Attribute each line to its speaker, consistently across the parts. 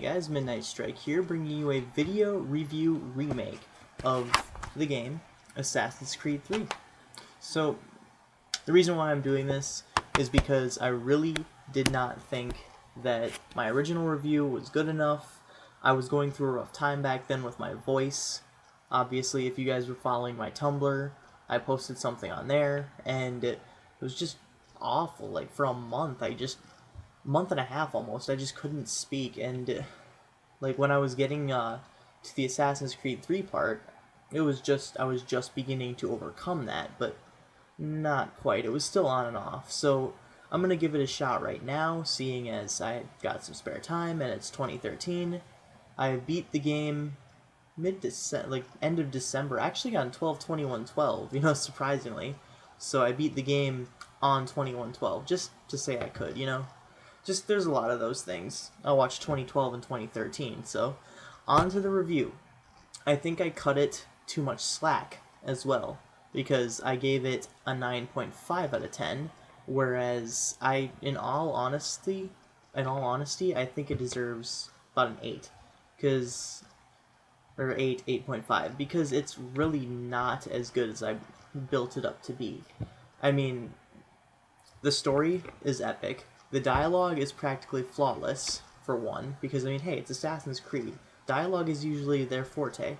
Speaker 1: guys, Midnight Strike here, bringing you a video review remake of the game Assassin's Creed 3. So, the reason why I'm doing this is because I really did not think that my original review was good enough. I was going through a rough time back then with my voice. Obviously, if you guys were following my Tumblr, I posted something on there, and it was just awful. Like, for a month, month and a half almost, I just couldn't speak, and like when I was getting to the Assassin's Creed 3 part, I was just beginning to overcome that, but not quite. It was still on and off. So I'm gonna give it a shot right now, seeing as I got some spare time and it's 2013. I beat the game mid-December, like end of December. I actually got on 12/21/12, surprisingly. So I beat the game on 21/12, just to say I could, Just, there's a lot of those things. I watched 2012 and 2013, so on to the review. I think I cut it too much slack as well, because I gave it a 9.5 out of 10, whereas in all honesty, I think it deserves about an 8, or 8.5, because it's really not as good as I built it up to be. I mean, the story is epic. The dialogue is practically flawless, for one, because, hey, it's Assassin's Creed. Dialogue is usually their forte.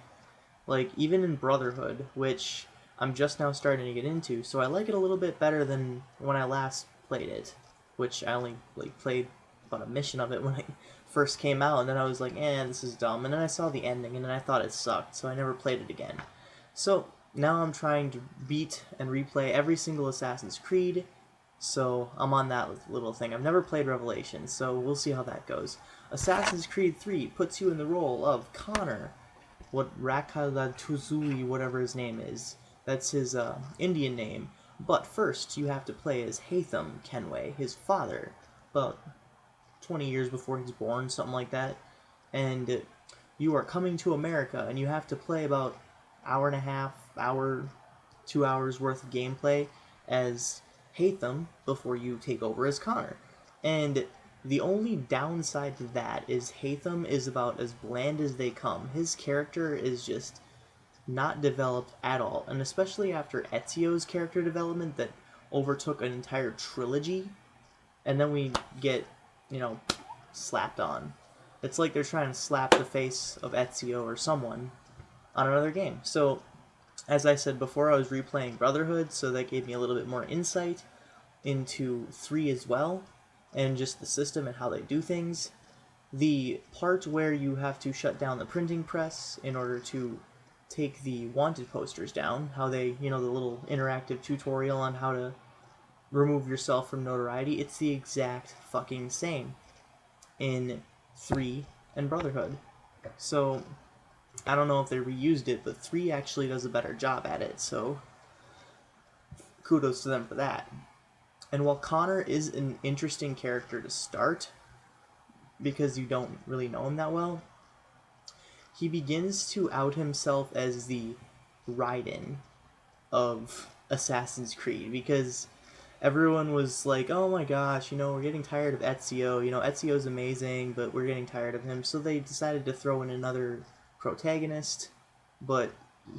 Speaker 1: Like, even in Brotherhood, which I'm just now starting to get into, so I like it a little bit better than when I last played it, which I only, played about a mission of it when it first came out, and then I was like, this is dumb, and then I saw the ending, and then I thought it sucked, so I never played it again. So, now I'm trying to beat and replay every single Assassin's Creed, so I'm on that little thing. I've never played Revelations, so we'll see how that goes. Assassin's Creed 3 puts you in the role of Connor, Rakalatuzui, whatever his name is. That's his Indian name. But first, you have to play as Hatham Kenway, his father, about 20 years before he's born, something like that. And you are coming to America, and you have to play about hour and a half, 2 hours worth of gameplay as Hatham before you take over as Connor. And the only downside to that is Hatham is about as bland as they come. His character is just not developed at all, and especially after Ezio's character development that overtook an entire trilogy, and then we get, slapped on. It's like they're trying to slap the face of Ezio or someone on another game. So, as I said before, I was replaying Brotherhood, so that gave me a little bit more insight into 3 as well, and just the system and how they do things. The part where you have to shut down the printing press in order to take the wanted posters down, how they, the little interactive tutorial on how to remove yourself from notoriety, it's the exact fucking same in 3 and Brotherhood. So, I don't know if they reused it, but 3 actually does a better job at it, so kudos to them for that. And while Connor is an interesting character to start, because you don't really know him that well, he begins to out himself as the Raiden of Assassin's Creed, because everyone was like, oh my gosh, we're getting tired of Ezio, Ezio's amazing, but we're getting tired of him, so they decided to throw in another protagonist, but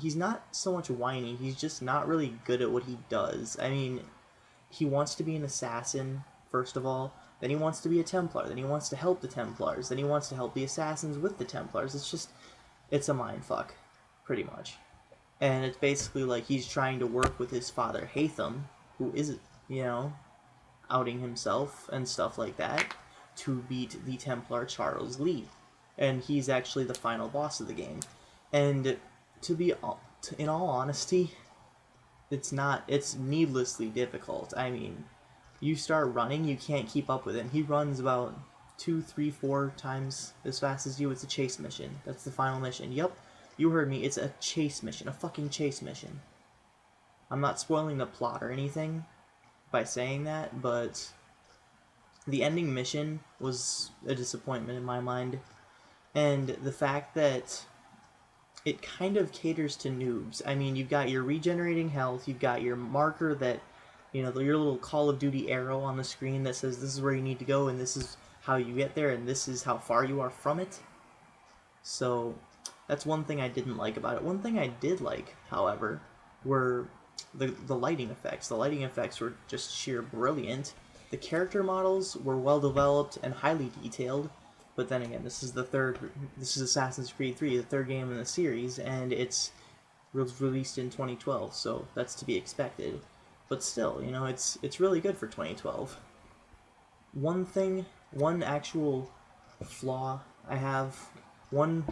Speaker 1: he's not so much whiny, he's just not really good at what he does. He wants to be an assassin, first of all, then he wants to be a Templar, then he wants to help the Templars, then he wants to help the assassins with the Templars. It's a mindfuck, pretty much. And it's basically like he's trying to work with his father, Hatham, who is, outing himself and stuff like that, to beat the Templar Charles Lee. And he's actually the final boss of the game. And in all honesty, it's needlessly difficult. You start running, you can't keep up with him. He runs about 2, 3, 4 times as fast as you. It's a chase mission. That's the final mission. Yep, you heard me. It's a chase mission. A fucking chase mission. I'm not spoiling the plot or anything by saying that, but the ending mission was a disappointment in my mind. And the fact that it kind of caters to noobs. You've got your regenerating health, you've got your marker that, your little Call of Duty arrow on the screen that says this is where you need to go, and this is how you get there, and this is how far you are from it. So that's one thing I didn't like about it. One thing I did like, however, were the lighting effects. The lighting effects were just sheer brilliant. The character models were well developed and highly detailed. But then again, this is Assassin's Creed 3, the third game in the series, and it was released in 2012, so that's to be expected. But still, you know, it's really good for 2012. One actual flaw I have, one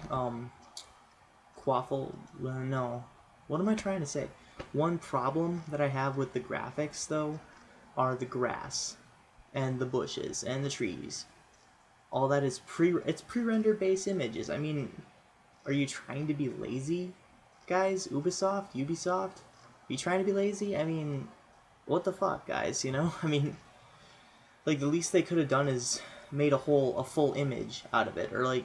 Speaker 1: quaffle, no, what am I trying to say? One problem that I have with the graphics, though, are the grass and the bushes and the trees. All that is pre-rendered base images. I mean, are you trying to be lazy, guys? Ubisoft? Are you trying to be lazy? I mean, what the fuck, guys, you know? I mean, like, the least they could have done is made a full image out of it, or like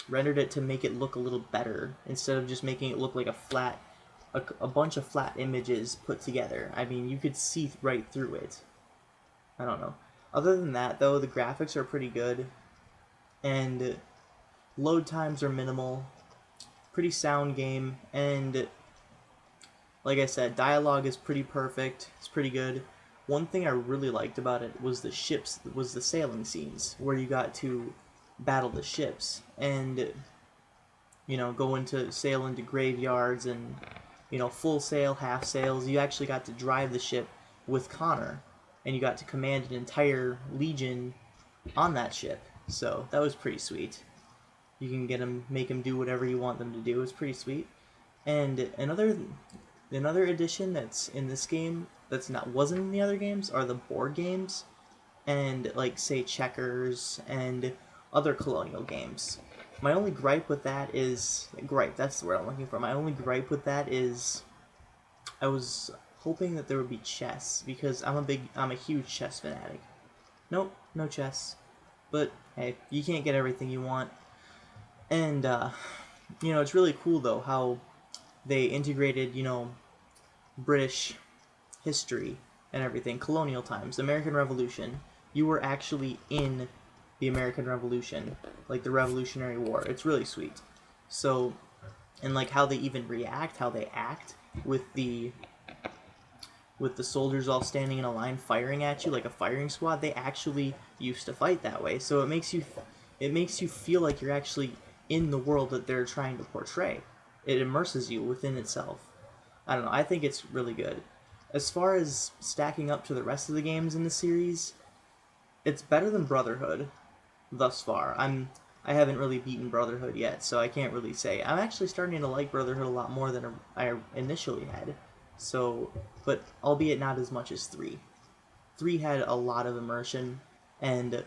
Speaker 1: rendered it to make it look a little better instead of just making it look like a bunch of flat images put together. I mean, you could see right through it. I don't know. Other than that, though, the graphics are pretty good, and load times are minimal. Pretty sound game, and like I said, dialogue is pretty perfect. It's pretty good. One thing I really liked about it was the sailing scenes, where you got to battle the ships, and, you know, sail into graveyards, and, you know, full sail, half sails. You actually got to drive the ship with Connor, and you got to command an entire legion on that ship. So that was pretty sweet. You can make him do whatever you want them to do. It's pretty sweet. And another addition that's in this game wasn't in the other games are the board games, and, like, say, checkers and other colonial games. My only gripe with that is that's the word I'm looking for. My only gripe with that is I was hoping that there would be chess, because I'm a huge chess fanatic. Nope, no chess. But hey, you can't get everything you want. And you know, it's really cool though how they integrated, you know, British history and everything, colonial times, American Revolution. You were actually in the American Revolution, like the Revolutionary War. It's really sweet. So, and like how they even react, how they act with the soldiers all standing in a line firing at you like a firing squad. They actually used to fight that way. So it makes you feel like you're actually in the world that they're trying to portray. It immerses you within itself. I don't know, I think it's really good. As far as stacking up to the rest of the games in the series, it's better than Brotherhood thus far. I haven't really beaten Brotherhood yet, so I can't really say. I'm actually starting to like Brotherhood a lot more than I initially had. So, but albeit not as much as 3. 3 had a lot of immersion and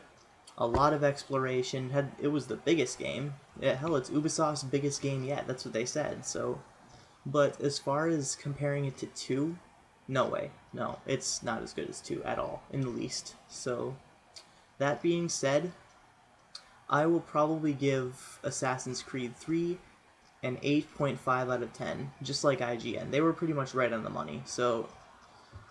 Speaker 1: a lot of exploration. It was the biggest game. Yeah, hell, it's Ubisoft's biggest game yet. That's what they said. So, but as far as comparing it to 2, no way. No, it's not as good as 2 at all, in the least. So, that being said, I will probably give Assassin's Creed 3 an 8.5 out of 10, just like IGN. They were pretty much right on the money. So,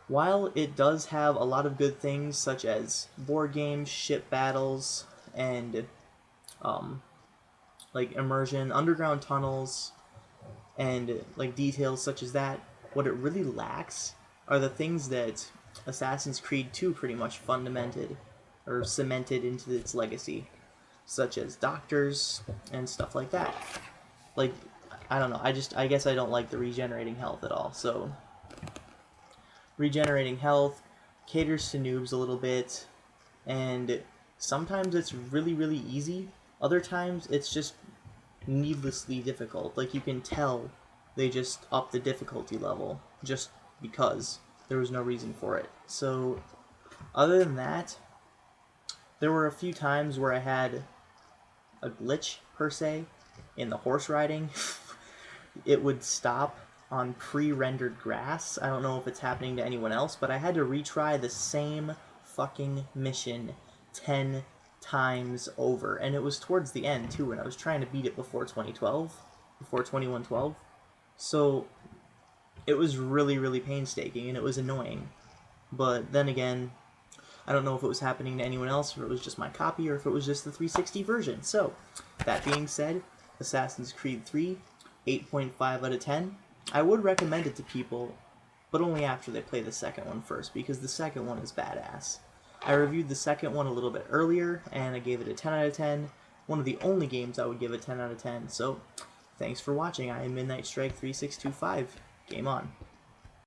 Speaker 1: while it does have a lot of good things, such as board games, ship battles, and like immersion, underground tunnels, and like details such as that, what it really lacks are the things that Assassin's Creed 2 pretty much cemented into its legacy, such as doctors and stuff like that. Like, I don't know, I guess I don't like the regenerating health at all. So regenerating health caters to noobs a little bit, and sometimes it's really, really easy. Other times it's just needlessly difficult. Like, you can tell they just upped the difficulty level just because there was no reason for it. So, other than that, there were a few times where I had a glitch, per se, in the horse riding. It would stop on pre-rendered grass. I don't know if it's happening to anyone else, but I had to retry the same fucking mission 10 times over, and it was towards the end too, and I was trying to beat it before 2112. So it was really, really painstaking, and it was annoying. But then again, I don't know if it was happening to anyone else, or if it was just my copy, or if it was just the 360 version. So, that being said, Assassin's Creed 3, 8.5 out of 10. I would recommend it to people, but only after they play the second one first, because the second one is badass. I reviewed the second one a little bit earlier, and I gave it a 10 out of 10. One of the only games I would give a 10 out of 10. So, thanks for watching. I am Midnight Strike 3625. Game on.